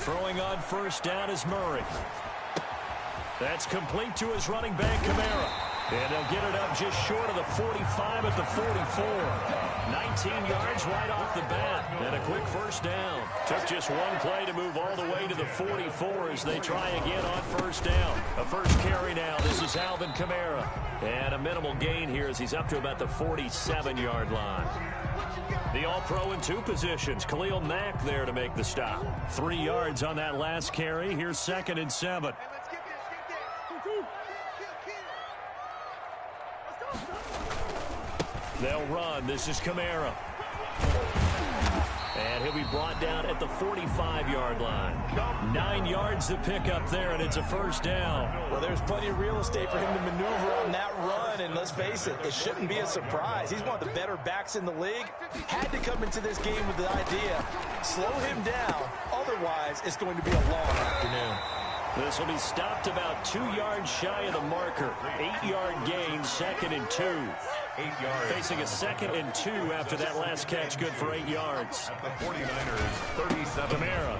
Throwing on first down is Murray. That's complete to his running back, Kamara. And they'll get it up just short of the 45 at the 44. 19 yards right off the bat. And a quick first down. Took just one play to move all the way to the 44 as they try again on first down. A first carry now. This is Alvin Kamara. And a minimal gain here as he's up to about the 47-yard line. The All-Pro in two positions. Khalil Mack there to make the stop. 3 yards on that last carry. Here's 2nd and 7. They'll run. This is Kamara. And he'll be brought down at the 45-yard line. 9 yards to pick up there, and it's a first down. Well, there's plenty of real estate for him to maneuver on that run, and let's face it, it shouldn't be a surprise. He's one of the better backs in the league. Had to come into this game with the idea, slow him down. Otherwise, it's going to be a long afternoon. This will be stopped about 2 yards shy of the marker. 8-yard gain, 2nd and 2. 8 yards. Facing a 2nd and 2 after that last catch, good for 8 yards. At the 49ers, 37. Kamara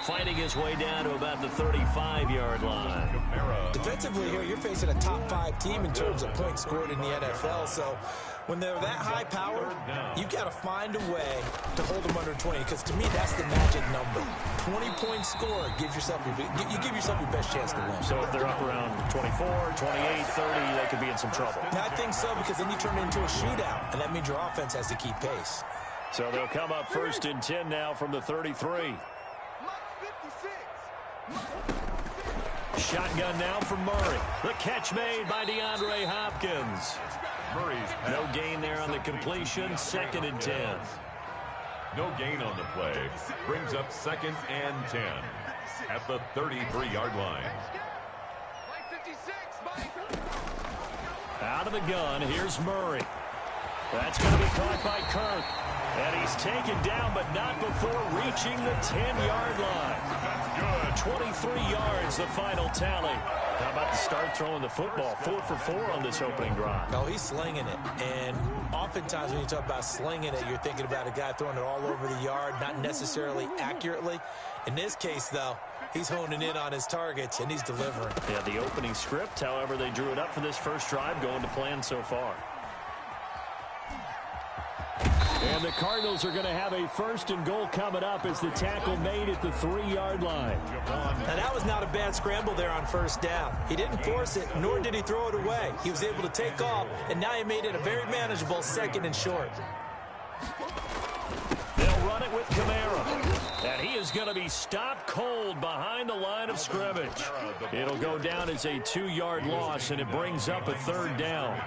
fighting his way down to about the 35-yard line. Defensively here, you're facing a top-5 team in terms of points scored in the NFL, so when they're that high-powered, you've got to find a way to hold them under 20, because to me, that's the magic number. 20-point score gives yourself you give yourself your best chance to win. So if they're up around 24, 28, 30, they could be in some trouble. I think so, because then you turn it into a shootout, and that means your offense has to keep pace. So they'll come up 1st and 10 now from the 33. Shotgun now for Murray. The catch made by DeAndre Hopkins. No gain there on the completion. 2nd and 10. No gain on the play. Brings up 2nd and 10 at the 33-yard line. Out of the gun, here's Murray. That's going to be caught by Kirk. And he's taken down, but not before reaching the 10-yard line. Good. 23 yards, the final tally. How about the start throwing the football? 4 for 4 on this opening drive. Oh, he's slinging it. And oftentimes when you talk about slinging it, you're thinking about a guy throwing it all over the yard, not necessarily accurately. In this case, though, he's honing in on his targets, and he's delivering. Yeah, the opening script, however, they drew it up for this first drive, going to plan so far. And the Cardinals are going to have a 1st and goal coming up as the tackle made at the 3-yard line. Now, that was not a bad scramble there on first down. He didn't force it, nor did he throw it away. He was able to take off, and now he made it a very manageable 2nd and short. They'll run it with Kamara. And he is going to be stopped cold behind the line of scrimmage. It'll go down as a 2-yard loss, and it brings up a 3rd down.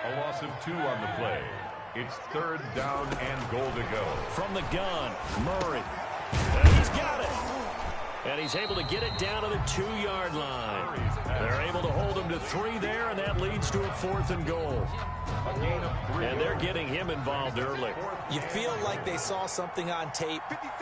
A loss of 2 on the play. It's 3rd down and goal to go. From the gun, Murray. And he's got it. And he's able to get it down to the 2-yard line. They're able to hold him to 3 there, and that leads to a 4th and goal. A gain of 3. And they're getting him involved early. You feel like they saw something on tape,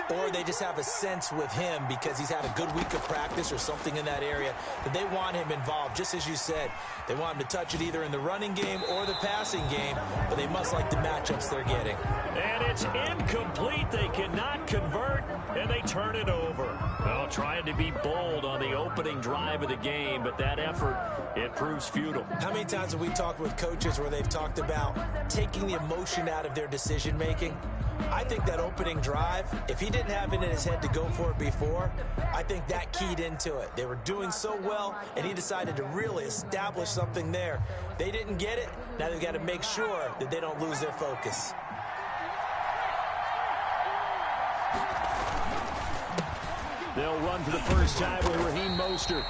or they just have a sense with him because he's had a good week of practice or something in that area that they want him involved. Just as you said, they want him to touch it either in the running game or the passing game, but they must like the matchups they're getting. And it's incomplete. They cannot convert, and they turn it over. Well, trying to be bold on the opening drive of the game, but that effort, it proves futile. How many times have we talked with coaches where they've talked about taking the emotion out of their decision-making? I think that opening drive, if he didn't have it in his head to go for it before, I think that keyed into it. They were doing so well, and he decided to really establish something there. They didn't get it. Now they've got to make sure that they don't lose their focus. They'll run for the first time with Raheem Mostert.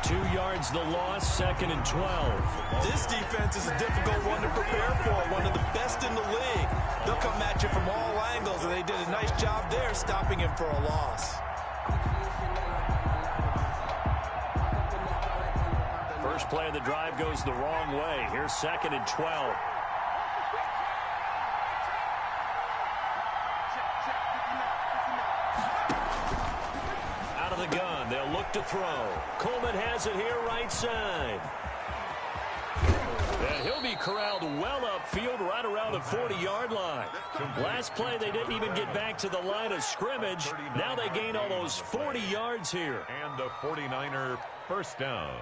2 yards the loss, 2nd and 12. This defense is a difficult one to prepare for, one of the best in the league. They'll come at you from all angles, and they did a nice job there stopping him for a loss. First play of the drive goes the wrong way. Here's 2nd and 12. Out of the gun, they'll look to throw. Coleman has it here right side. And he'll be corralled well upfield right around the 40-yard line. Last play, they didn't even get back to the line of scrimmage. Now they gain almost 40 yards here. And a 49er first down.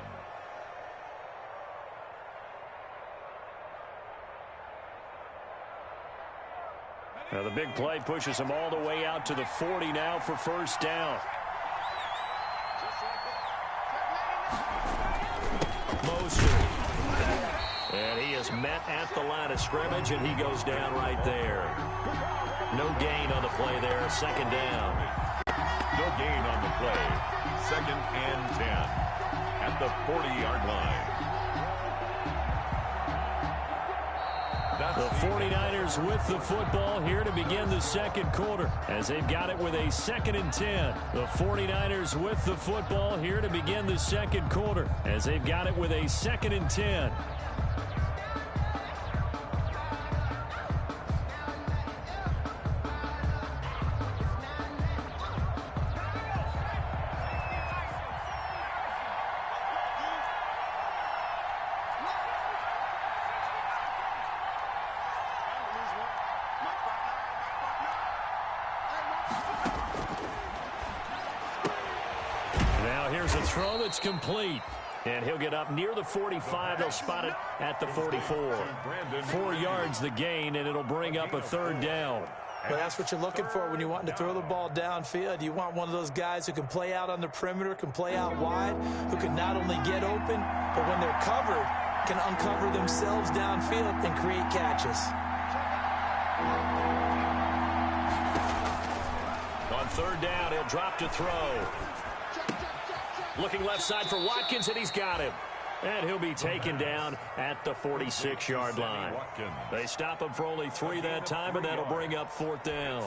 Now the big play pushes them all the way out to the 40 now for first down. Mostert. And he is met at the line of scrimmage, and he goes down right there. No gain on the play there, second down. No gain on the play. Second and 10 at the 40-yard line. The 49ers with the football here to begin the second quarter as they've got it with a 2nd and 10. The 49ers with the football here to begin the second quarter as they've got it with a 2nd and 10. Throw that's complete. And he'll get up near the 45. They'll spot it at the 44. 4 yards the gain, and it'll bring up a third down. Well, that's what you're looking for when you're wanting to throw the ball downfield. You want one of those guys who can play out on the perimeter, can play out wide, who can not only get open, but when they're covered, can uncover themselves downfield and create catches. On third down, he'll drop to throw. Looking left side for Watkins, and he's got him. And he'll be taken down at the 46-yard line. They stop him for only 3 that time, and that'll bring up fourth down.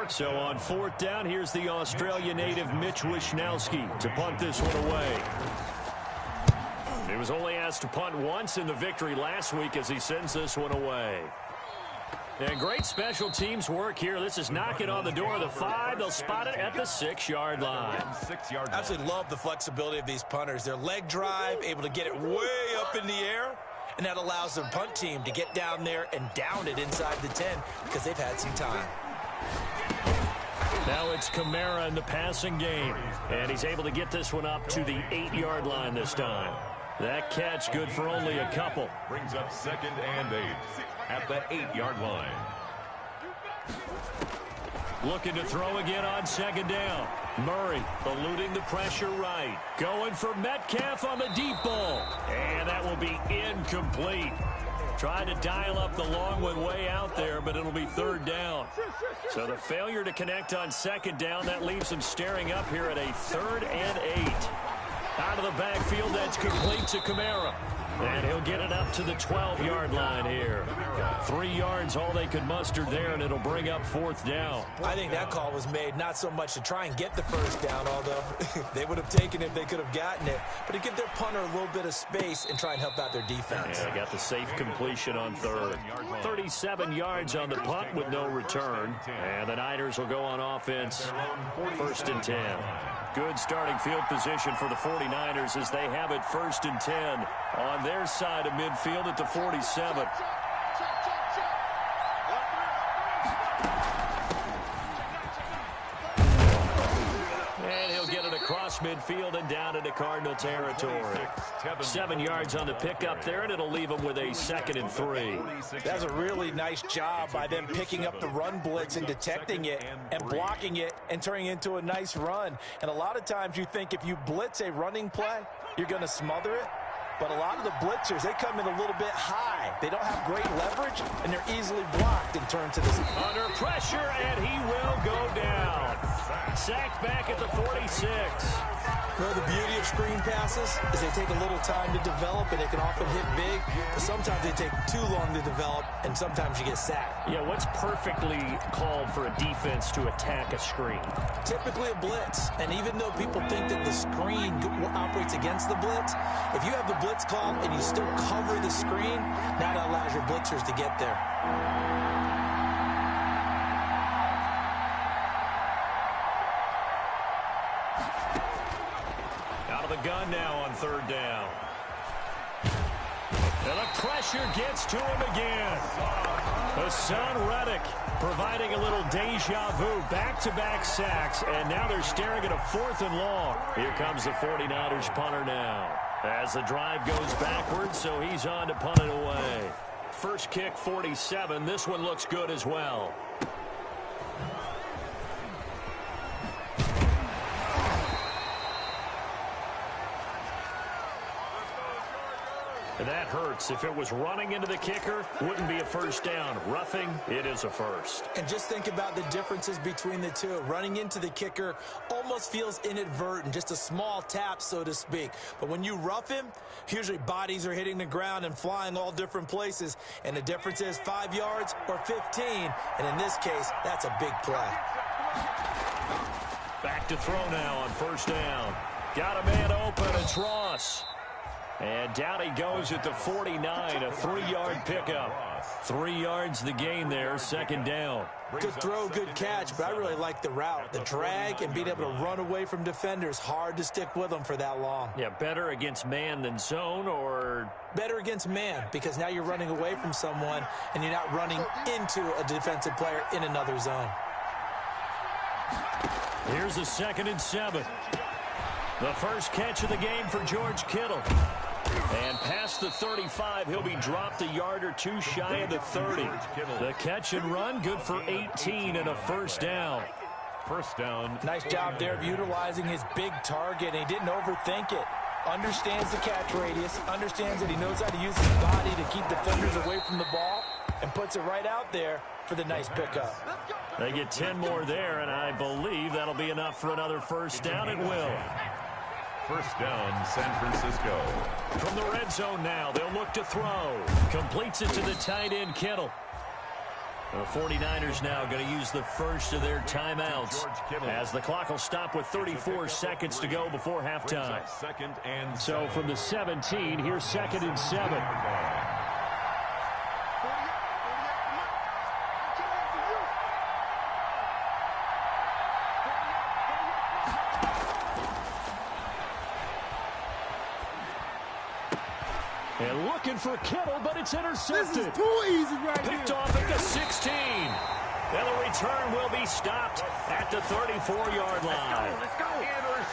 So on fourth down, here's the Australia native Mitch Wishnowsky to punt this one away. He was only asked to punt once in the victory last week as he sends this one away. And great special teams work here. This is knocking on the door of the 5. They'll spot it at the 6-yard line. Absolutely love the flexibility of these punters. Their leg drive, able to get it way up in the air, and that allows the punt team to get down there and down it inside the 10 because they've had some time. Now it's Kamara in the passing game, and he's able to get this one up to the 8-yard line this time. That catch good for only a couple. Brings up 2nd and 8 at the 8-yard line. Looking to throw again on 2nd down. Murray eluding the pressure right. Going for Metcalf on the deep ball. And that will be incomplete. Trying to dial up the long one way out there, but it'll be third down. So the failure to connect on 2nd down, that leaves them staring up here at a 3rd and 8. Out of the backfield, that's complete to Kamara. And he'll get it up to the 12-yard line here. 3 yards, all they could muster there, and it'll bring up fourth down. I think that call was made not so much to try and get the first down, although they would have taken it if they could have gotten it, but to give their punter a little bit of space and try and help out their defense. Yeah, got the safe completion on 3rd. 37 yards on the punt with no return. And the Niners will go on offense, 1st and 10. Good starting field position for the 49ers as they have it 1st and 10 on their side of midfield at the 47. And he'll get it across midfield and down into Cardinal territory. 7 yards on the pickup there, and it'll leave them with a 2nd and 3. That's a really nice job by them picking up the run blitz and detecting it and blocking it and turning it into a nice run. And a lot of times you think if you blitz a running play, you're going to smother it. But a lot of the blitzers, they come in a little bit high. They don't have great leverage, and they're easily blocked and turned to this. Under pressure, and he will go down. Sacked back at the 46. Well, the beauty of screen passes is they take a little time to develop, and they can often hit big, but sometimes they take too long to develop, and sometimes you get sacked. Yeah, what's perfectly called for a defense to attack a screen? Typically a blitz, and even though people think that the screen operates against the blitz, if you have the blitz call and you still cover the screen, now that allows your blitzers to get there. Out of the gun now on 3rd down. And the pressure gets to him again. Hassan Reddick providing a little deja vu, back-to-back sacks, and now they're staring at a 4th and long. Here comes the 49ers punter now. As the drive goes backwards, so he's on to punt it away. First kick, 47. This one looks good as well. That hurts. If it was running into the kicker, wouldn't be a first down. Roughing, it is a first. And just think about the differences between the two. Running into the kicker almost feels inadvertent, just a small tap, so to speak. But when you rough him, usually bodies are hitting the ground and flying all different places. And the difference is 5 yards or 15. And in this case, that's a big play. Back to throw now on first down. Got a man open. It's Ross. And down he goes at the 49, a 3-yard pickup. 3 yards the gain there, second down. Good throw, good catch, but I really like the route. The drag and being able to run away from defenders, hard to stick with them for that long. Yeah, better against man than zone, or? Better against man, because now you're running away from someone and you're not running into a defensive player in another zone. Here's a 2nd and 7. The first catch of the game for George Kittle. And past the 35, he'll be dropped a yard or two shy of the 30. The catch and run, good for 18 and a first down. First down. Nice job there of utilizing his big target, and he didn't overthink it. Understands the catch radius, understands that he knows how to use his body to keep defenders away from the ball, and puts it right out there for the nice pickup. They get 10 more there, and I believe that'll be enough for another first down. It will. First down, San Francisco. From the red zone now, they'll look to throw. Completes it to the tight end, Kittle. The 49ers now going to use the first of their timeouts as the clock will stop with 34 seconds to go before halftime. So from the 17, here's 2nd and 7. And looking for Kittle, but it's intercepted. This is too easy right here. Picked off at the 16. And the return will be stopped at the 34-yard line. Let's go.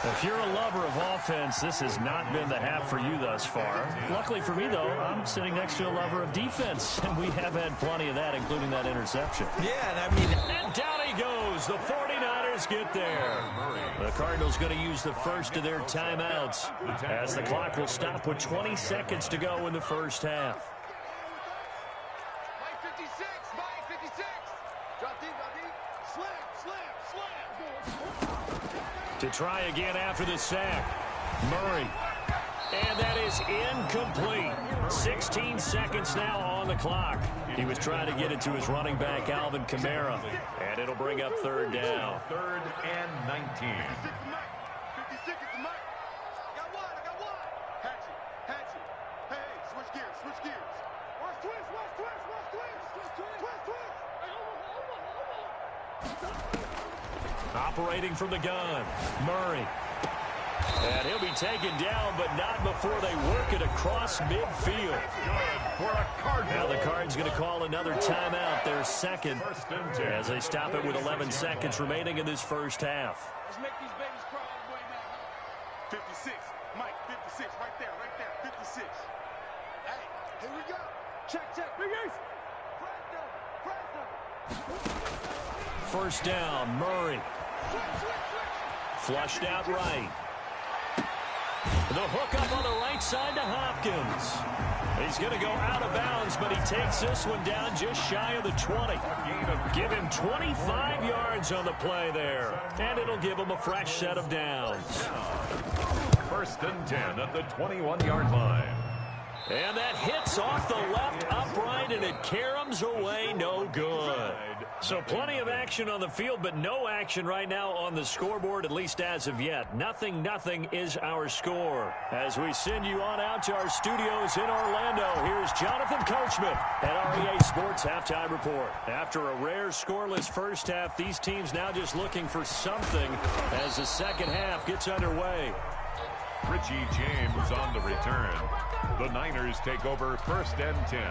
If you're a lover of offense, this has not been the half for you thus far. Luckily for me, though, I'm sitting next to a lover of defense, and we have had plenty of that, including that interception. Yeah, and I mean... And down he goes. The 49ers get there. The Cardinals going to use the first of their timeouts as the clock will stop with 20 seconds to go in the first half. Mike 56, Mike 56. Drop deep, slam. To try again after the sack. Murray. And that is incomplete. 16 seconds now on the clock. He was trying to get it to his running back, Alvin Kamara. And it'll bring up third down. 3rd and 19. 56 is the Mike. I got one. Hatch it. Hey, switch gears. Watch twist. Operating from the gun. Murray. And he'll be taken down, but not before they work it across midfield. Now the Cards going to call another timeout, their second, as they stop it with 11 seconds remaining in this first half. Let's make these babies cry all the way now. 56, Mike, 56, right there, 56. Hey, here we go. Check. Big Ace. Press them. First down, Murray. Flushed out right. The hook up on the right side to Hopkins. He's going to go out of bounds, but he takes this one down just shy of the 20. Give him 25 yards on the play there, and it'll give him a fresh set of downs. 1st and 10 at the 21-yard line. And that hits off the left upright, and it caroms away, no good. So plenty of action on the field, but no action right now on the scoreboard, at least as of yet. 0-0 is our score. As we send you on out to our studios in Orlando, here's Jonathan Coachman at REA Sports Halftime Report. After a rare scoreless first half, these teams now just looking for something as the second half gets underway. Richie James on the return. The Niners take over 1st and 10.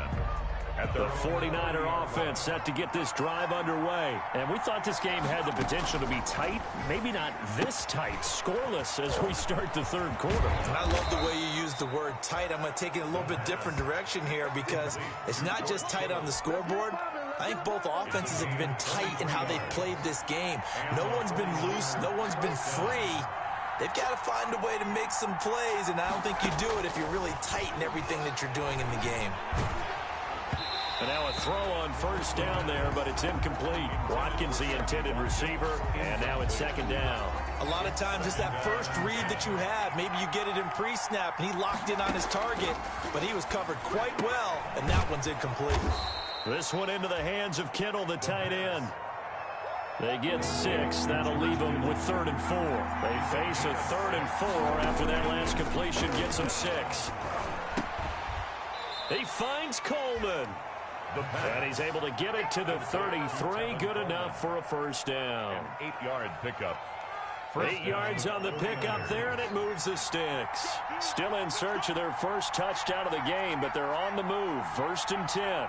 At The 49er offense set to get this drive underway. And we thought this game had the potential to be tight. Maybe not this tight, scoreless as we start the third quarter. And I love the way you use the word tight. I'm going to take it a little bit different direction here because it's not just tight on the scoreboard. I think both offenses have been tight in how they've played this game. No one's been loose. No one's been free. They've got to find a way to make some plays, and I don't think you do it if you're really tight in everything that you're doing in the game. And now a throw on 1st down there, but it's incomplete. Watkins, the intended receiver, and now it's 2nd down. A lot of times it's that first read that you have. Maybe you get it in pre-snap, and he locked in on his target, but he was covered quite well, and that one's incomplete. This one into the hands of Kittle, the tight end. They get 6. That'll leave them with 3rd and 4. They face a 3rd and 4 after that last completion gets them 6. He finds Coleman. And he's able to get it to the 33. Good enough for a 1st down. An 8-yard pickup. 8 yards on the pickup there, and it moves the sticks. Still in search of their first touchdown of the game, but they're on the move. 1st and 10.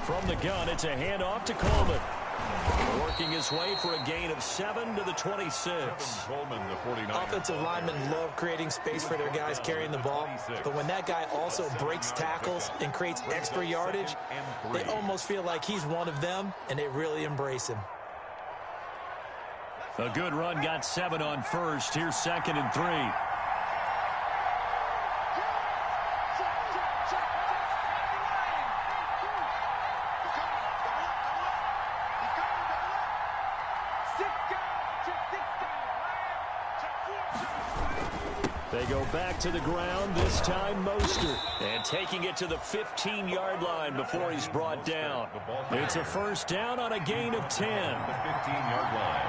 From the gun, it's a handoff to Coleman. Working his way for a gain of 7 to the 26. Coleman, the 49ers. Offensive linemen love creating space for their guys carrying the ball, but when that guy also breaks tackles and creates extra yardage, they almost feel like he's one of them, and they really embrace him. A good run got 7 on 1st. Here's 2nd and 3. They go back to the ground, this time Mostert. And taking it to the 15-yard line before he's brought down. It's a 1st down on a gain of 10. The 15-yard line.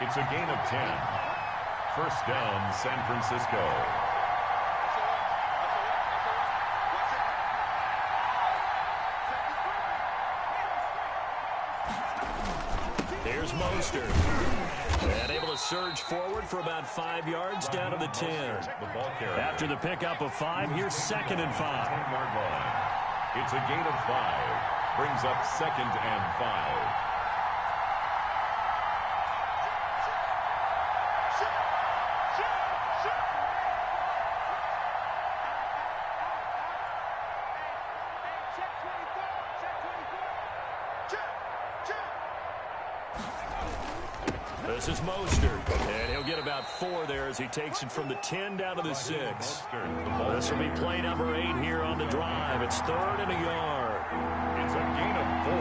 It's a gain of 10. 1st down, San Francisco. Here's Mostert. And able to surge forward for about 5 yards down to the 10. After the pickup of 5, here's 2nd and 5. 10-yard line. It's a gain of 5. Brings up 2nd and 5. This is Mostert, and he'll get about 4 there as he takes it from the 10 down to the 6. This will be play number 8 here on the drive. It's 3rd and a yard. It's a gain of 4,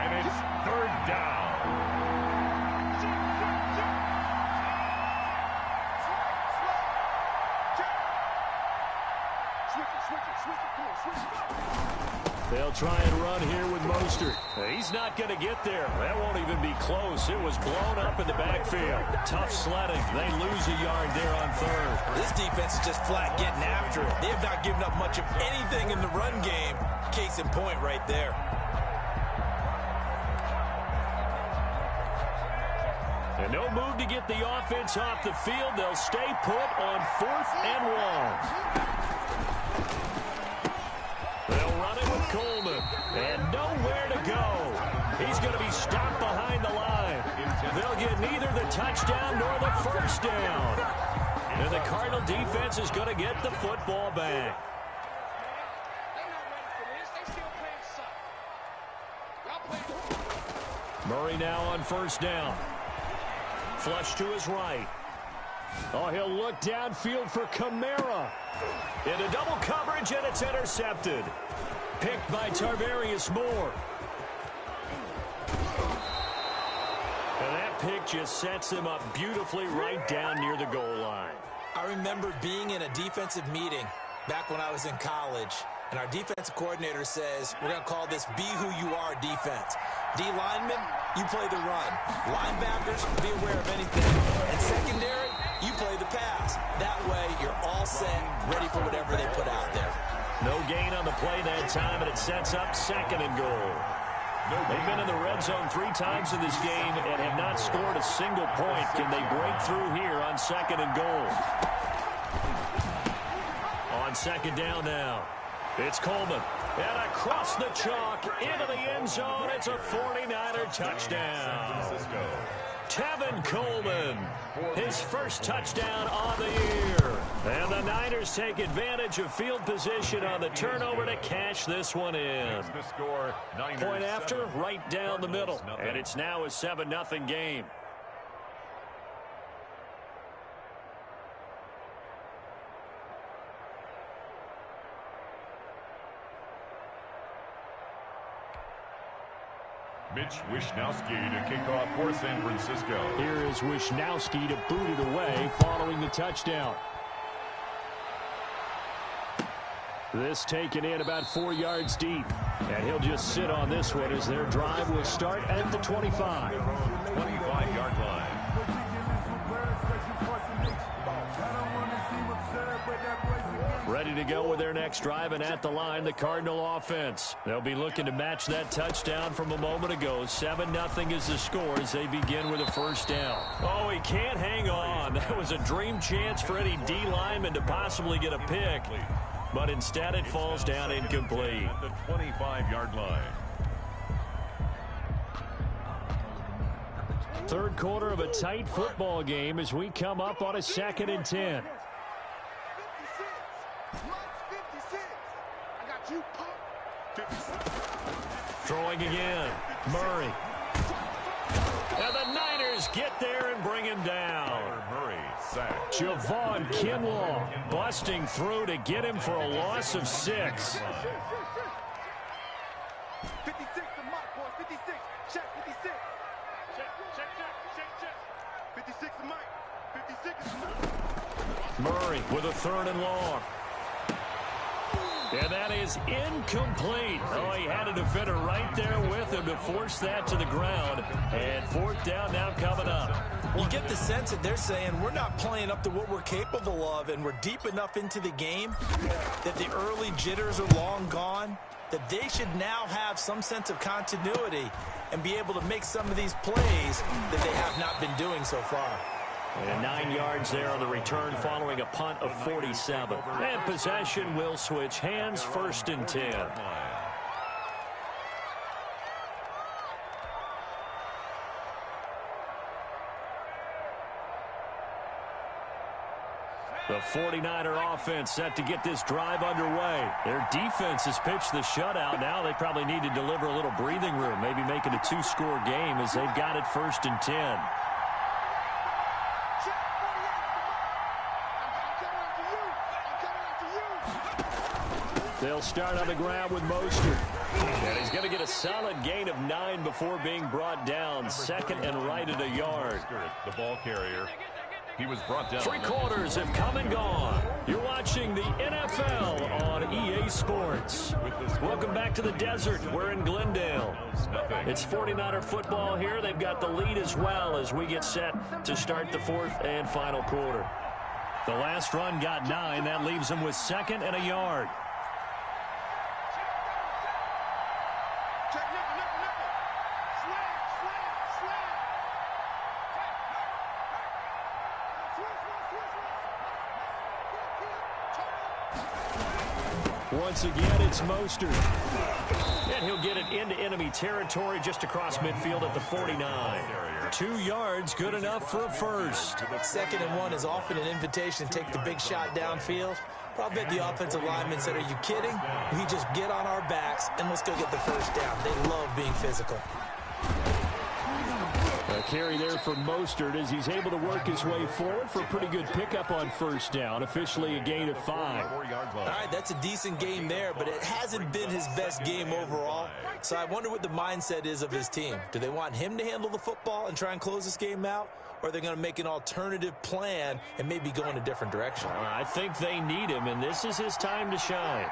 and it's 3rd down. They'll try and run here with Mostert. He's not going to get there. That won't even be close. It was blown up in the backfield. Tough sledding. They lose a yard there on 3rd. This defense is just flat getting after it. They have not given up much of anything in the run game. Case in point right there. And no move to get the offense off the field. They'll stay put on 4th and 1. They'll run it with Coleman. And nowhere to go. He's going to be stopped behind the line. They'll get neither the touchdown nor the 1st down. And the Cardinal defense is going to get the football back. Murray now on 1st down. Flush to his right. Oh, he'll look downfield for Kamara. Into double coverage, and it's intercepted. Picked by Tarvarius Moore. And that pick just sets him up beautifully right down near the goal line. I remember being in a defensive meeting back when I was in college, and our defensive coordinator says, we're going to call this Be Who You Are defense. D linemen, you play the run. Linebackers, be aware of anything. And secondary, you play the pass. That way, you're all set, ready for whatever they put out there. No gain on the play that time, and it sets up 2nd and goal. They've been in the red zone 3 times in this game and have not scored a single point. Can they break through here on 2nd and goal? On 2nd down now, it's Coleman. And across the chalk, into the end zone, it's a 49er touchdown. Tevin Coleman, his first touchdown on the year. And the Niners take advantage of field position on the turnover to cash this one in. Point after, right down the middle. And it's now a 7-0 game. Mitch Wishnowsky to kick off for San Francisco. Here is Wishnowsky to boot it away following the touchdown. This taken in about 4 yards deep. And he'll just sit on this one as their drive will start at the 25. 25-yard line. Ready to go with their next drive, and at the line, the Cardinal offense. They'll be looking to match that touchdown from a moment ago. 7-0 is the score as they begin with a first down. Oh, he can't hang on. That was a dream chance for any D lineman to possibly get a pick, but instead it falls down incomplete. At the 25-yard line. Third quarter of a tight football game as we come up on a 2nd and 10. Throwing again, Murray. And the Niners get there and bring him down. Murray sacked. Javon Kinlaw busting through to get him for a loss of 6. 56 to Mike, boys. 56. Check 56. Check. 56 to Mike. 56 to Mike. Murray with a 3rd and long. And that is incomplete. Oh, he had a defender right there with him to force that to the ground. And 4th down now coming up. You get the sense that they're saying we're not playing up to what we're capable of, and we're deep enough into the game that the early jitters are long gone, that they should now have some sense of continuity and be able to make some of these plays that they have not been doing so far. And 9 yards there on the return following a punt of 47. And possession will switch hands, 1st and 10. The 49er offense set to get this drive underway. Their defense has pitched the shutout. Now they probably need to deliver a little breathing room, maybe make it a 2-score game as they've got it 1st and 10. They'll start on the ground with Mostert. And he's going to get a solid gain of 9 before being brought down. 2nd and right at a yard. The ball carrier. He was brought down. 3 quarters have come and gone. You're watching the NFL on EA Sports. Welcome back to the desert. We're in Glendale. It's 49er football here. They've got the lead as well as we get set to start the 4th and final quarter. The last run got 9. That leaves them with 2nd and a yard. Once again, it's Mostert. And he'll get it into enemy territory just across midfield at the 49. 2 yards, good enough for a first. 2nd and 1 is often an invitation to take the big shot downfield. But I bet the offensive lineman said, are you kidding? We just get on our backs and let's go get the first down. They love being physical. A carry there for Mostert as he's able to work his way forward for a pretty good pickup on 1st down. Officially a gain of 5. All right, that's a decent game there, but it hasn't been his best game overall. So I wonder what the mindset is of his team. Do they want him to handle the football and try and close this game out? Or are they going to make an alternative plan and maybe go in a different direction? I think they need him, and this is his time to shine.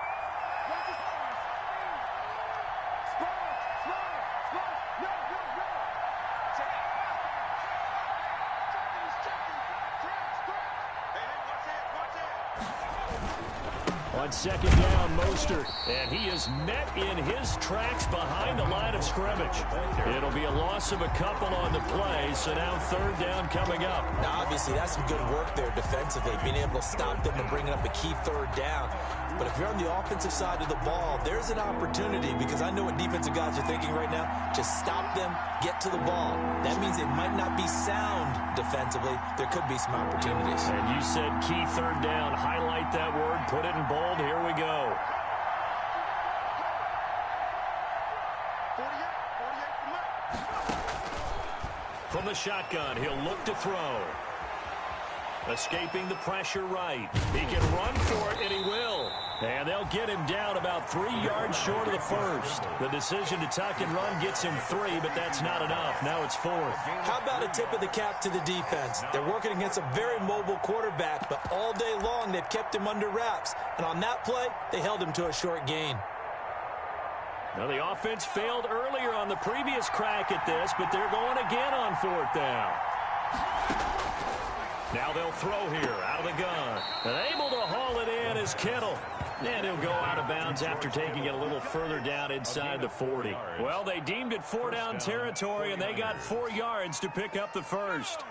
On on second down, Mostert. And he is met in his tracks behind the line of scrimmage. It'll be a loss of a couple on the play, so now third down coming up. Now, obviously, that's some good work there defensively, being able to stop them and bringing up a key third down. But if you're on the offensive side of the ball, there's an opportunity, because I know what defensive guys are thinking right now. Just stop them, get to the ball. That means it might not be sound defensively. There could be some opportunities. And you said key third down. Highlight that word. Put it in bold. Here we go. 48. From the shotgun, he'll look to throw. Escaping the pressure right. He can run for it, and he will. And they'll get him down about 3 yards short of the first. The decision to tuck and run gets him 3, but that's not enough. Now it's 4th. How about a tip of the cap to the defense? They're working against a very mobile quarterback, but all day long they've kept him under wraps. And on that play, they held him to a short gain. Now the offense failed earlier on the previous crack at this, but they're going again on 4th down. Now they'll throw here out of the gun. And able to haul it in is Kittle. And he'll go out of bounds after taking it a little further down inside the 40. Well, they deemed it 4-down territory, and they got 4 yards to pick up the first.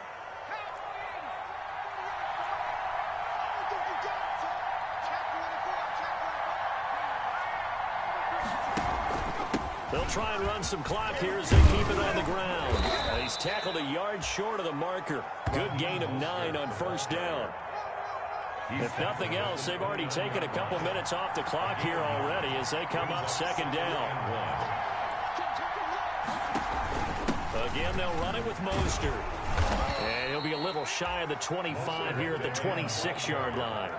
They'll try and run some clock here as they keep it on the ground. He's tackled a yard short of the marker. Good gain of 9 on first down. If nothing else, they've already taken a couple minutes off the clock here already as they come up second down. Again, they'll run it with Mostert. And he'll be a little shy of the 25 here at the 26-yard line.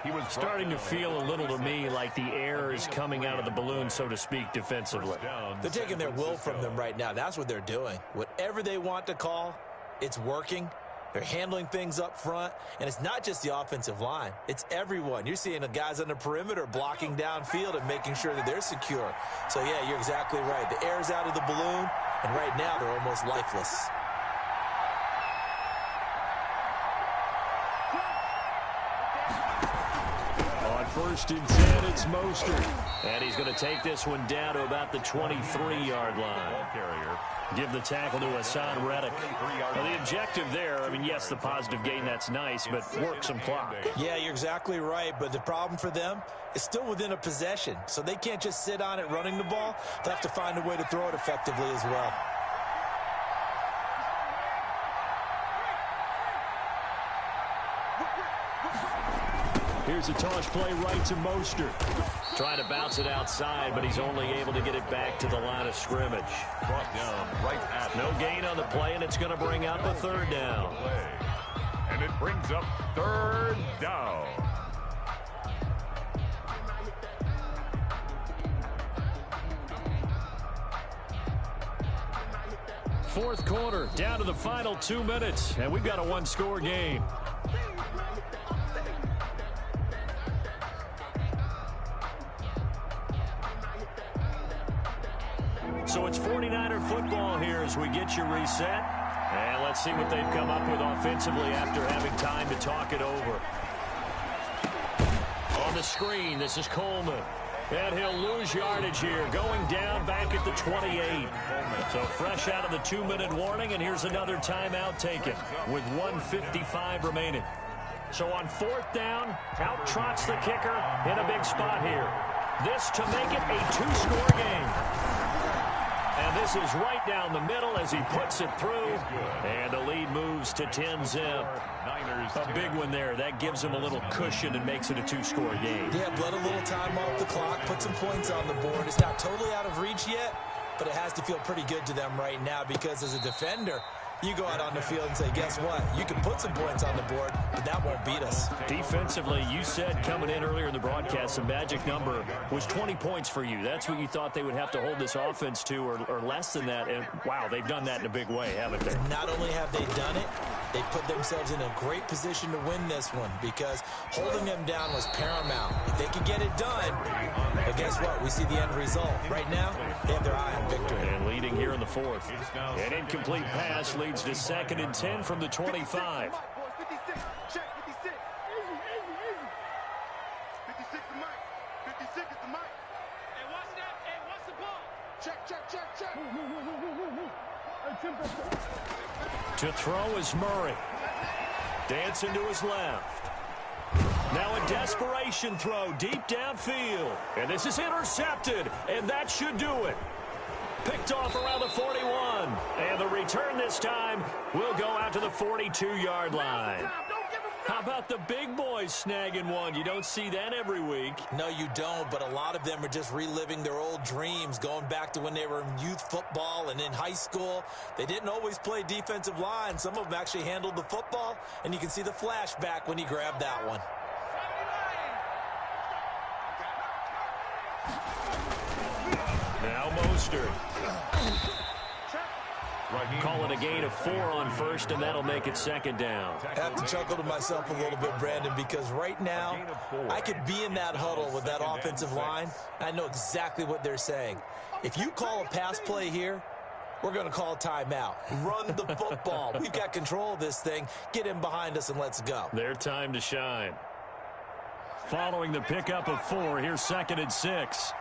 He was starting to feel a little to me like the air is coming out of the balloon, so to speak, defensively. They're taking their will from them right now. That's what they're doing. Whatever they want to call, it's working. They're handling things up front, and it's not just the offensive line. It's everyone. You're seeing the guys on the perimeter blocking downfield and making sure that they're secure. So, yeah, you're exactly right. The air's out of the balloon, and right now they're almost lifeless. First and 10, it's Mostert. And he's going to take this one down to about the 23-yard line. Give the tackle to Hassan Reddick. Now, the objective there, I mean, yes, the positive gain, that's nice, but work some clock. Yeah, you're exactly right, but the problem for them is still within a possession. So they can't just sit on it running the ball. They'll have to find a way to throw it effectively as well. Here's a toss play right to Mostert. Trying to bounce it outside, but he's only able to get it back to the line of scrimmage. Brought down right at no gain on the play, and it's going to bring up a third down. And it brings up third down. Fourth quarter, down to the final 2 minutes, and we've got a one-score game. So it's 49er football here as we get you reset. And let's see what they've come up with offensively after having time to talk it over. On the screen, this is Coleman. And he'll lose yardage here, going down back at the 28. So fresh out of the 2-minute warning, and here's another timeout taken with 1:55 remaining. So on fourth down, out trots the kicker in a big spot here. This to make it a 2-score game. And this is right down the middle as he puts it through. And the lead moves to 10-zip. A big one there. That gives him a little cushion and makes it a 2-score game. Yeah, bled a little time off the clock, put some points on the board. It's not totally out of reach yet, but it has to feel pretty good to them right now because as a defender, you go out on the field and say, guess what? You can put some points on the board, but that won't beat us. Defensively, you said coming in earlier in the broadcast, the magic number was 20 points for you. That's what you thought they would have to hold this offense to or less than that. And, wow, they've done that in a big way, haven't they? And not only have they done it, they put themselves in a great position to win this one because holding them down was paramount. If they could get it done, but guess what? We see the end result. Right now, they have their eye on victory. And leading here in the fourth. An incomplete pass leads to 2nd and 10 from the 25. 56, check, 56. Easy, easy, easy. 56 to Mike. Check, check, check, check. To throw is Murray. Dancing to his left. Now a desperation throw deep downfield. And this is intercepted, and that should do it. Picked off around the 41. And the return this time will go out to the 42-yard line. How about the big boys snagging one? You don't see that every week. No, you don't, but a lot of them are just reliving their old dreams, going back to when they were in youth football and in high school. They didn't always play defensive line. Some of them actually handled the football, and you can see the flashback when he grabbed that one. Now Mostert. Call it a gain of 4 on first, and that'll make it second down. I have to chuckle to myself a little bit, Brandon, because right now I could be in that huddle with that offensive line. I know exactly what they're saying. If you call a pass play here, we're going to call a timeout. Run the football. We've got control of this thing. Get in behind us and let's go. Their time to shine. Following the pickup of 4, here's 2nd and 6.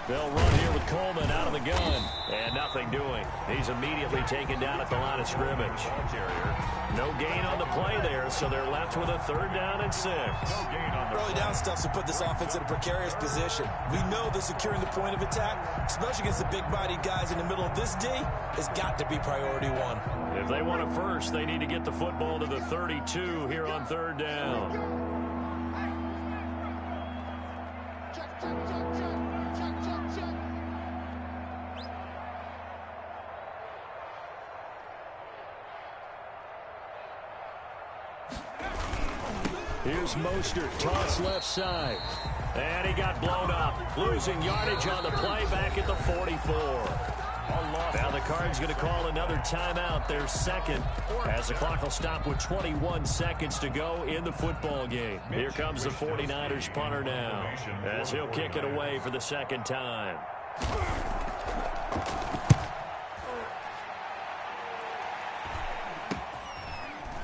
They'll run here with Coleman out of the gun. And nothing doing. He's immediately taken down at the line of scrimmage. No gain on the play there, so they're left with a 3rd down and 6. Early down stuff to put this offense in a precarious position. We know that securing the point of attack, especially against the big-bodied guys in the middle of this D, has got to be priority 1. If they want it first, they need to get the football to the 32 here on 3rd down. Here's Mostert, toss left side. And he got blown up. Losing yardage on the play back at the 44. Now the Cards going to call another timeout, their 2nd, as the clock will stop with 21 seconds to go in the football game. Here comes the 49ers punter now, as he'll kick it away for the 2nd time.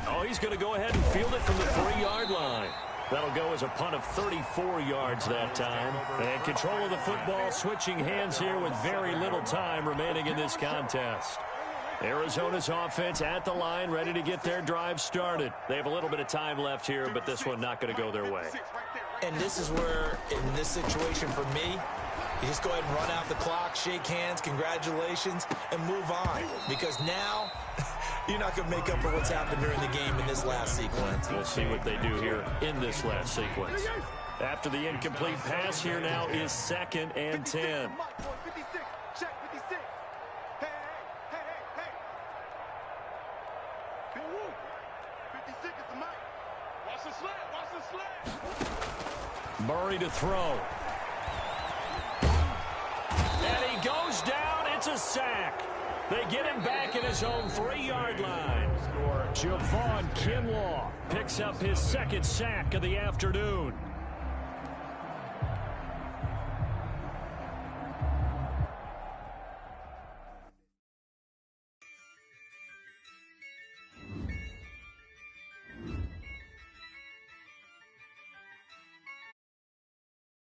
Oh, he's going to go ahead and field it from the 3-yard line. That'll go as a punt of 34 yards that time. And control of the football switching hands here with very little time remaining in this contest. Arizona's offense at the line, ready to get their drive started. They have a little bit of time left here, but this one not going to go their way. And this is where, in this situation for me, you just go ahead and run out the clock, shake hands, congratulations, and move on. Because now, you're not going to make up for what's happened during the game in this last sequence. We'll see what they do here in this last sequence. After the incomplete pass, here now is 2nd and 10. Murray to throw. And he goes down. It's a sack. They get him back in his own 3-yard line. Javon Kinlaw picks up his 2nd sack of the afternoon.